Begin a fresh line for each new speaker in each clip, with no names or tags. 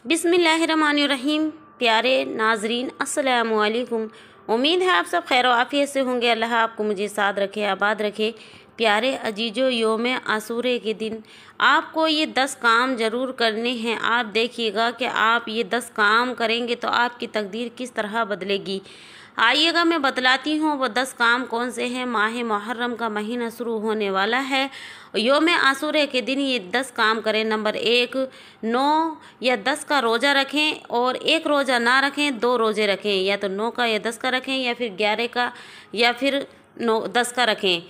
बिस्मिल्लाहिर्रहमानिर्रहीम। प्यारे नाजरीन अस्सलामु अलैकुम। उम्मीद है आप सब खैर आफियत से होंगे। अल्लाह आपको मुझे साथ रखे, आबाद रखे। प्यारे अजीजो, योम आसूरे के दिन आपको ये 10 काम ज़रूर करने हैं। आप देखिएगा कि आप ये 10 काम करेंगे तो आपकी तकदीर किस तरह बदलेगी। आइएगा मैं बतलाती हूँ वो 10 काम कौन से हैं। माह मुहर्रम का महीना शुरू होने वाला है। योम आसूरे के दिन ये 10 काम करें। नंबर 1, 9 या 10 का रोज़ा रखें और एक रोज़ा ना रखें, 2 रोज़े रखें। या तो 9 का या 10 का रखें या फिर 11 का या फिर 10 का रखें।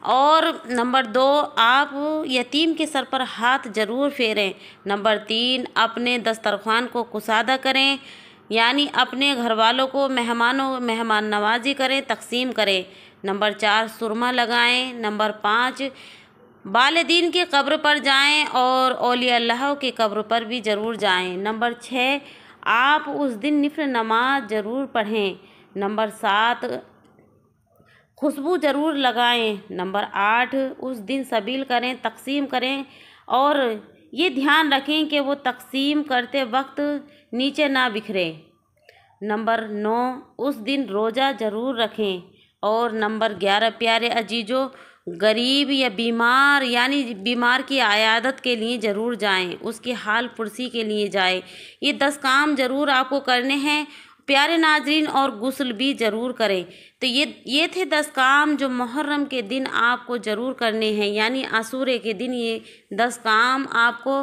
और नंबर 2, आप यतीम के सर पर हाथ ज़रूर फेरें। नंबर 3, अपने दस्तरखान को कुसादा करें, यानी अपने घर वालों को मेहमान नवाजी करें, तकसीम करें। नंबर 4, सुरमा लगाएं। नंबर 5, वालिदीन की कब्र पर जाएं और औलिया अल्लाह की कब्र पर भी ज़रूर जाएं। नंबर 6, आप उस दिन निफल नमाज ज़रूर पढ़ें। नंबर 7, खुशबू ज़रूर लगाएं। नंबर 8, उस दिन सबील करें, तकसीम करें और ये ध्यान रखें कि वो तकसीम करते वक्त नीचे ना बिखरे। नंबर 9, उस दिन रोज़ा ज़रूर रखें। और नंबर 11, प्यारे अजीजों, गरीब या बीमार यानी बीमार की आयादत के लिए ज़रूर जाएं, उसकी हाल पुरसी के लिए जाएं। ये 10 काम ज़रूर आपको करने हैं प्यारे नाजरीन, और गुस्ल भी ज़रूर करें। तो ये थे 10 काम जो मुहर्रम के दिन आपको ज़रूर करने हैं, यानी आसूरे के दिन ये 10 काम आपको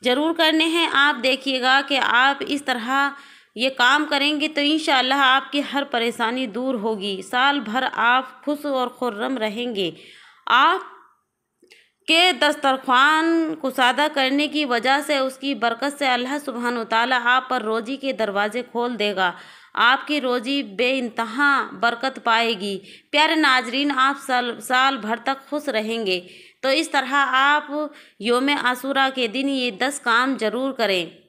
ज़रूर करने हैं। आप देखिएगा कि आप इस तरह ये काम करेंगे तो इंशाअल्लाह आपकी हर परेशानी दूर होगी। साल भर आप खुश और खुर्रम रहेंगे। आप के दस्तरखान कुसादा करने की वजह से, उसकी बरकत से अल्लाह सुब्हान व तआला आप पर रोज़ी के दरवाज़े खोल देगा। आपकी रोज़ी बेइंतहा बरकत पाएगी। प्यारे नाजरीन, आप साल भर तक खुश रहेंगे। तो इस तरह आप योम आसूरा के दिन ये 10 काम ज़रूर करें।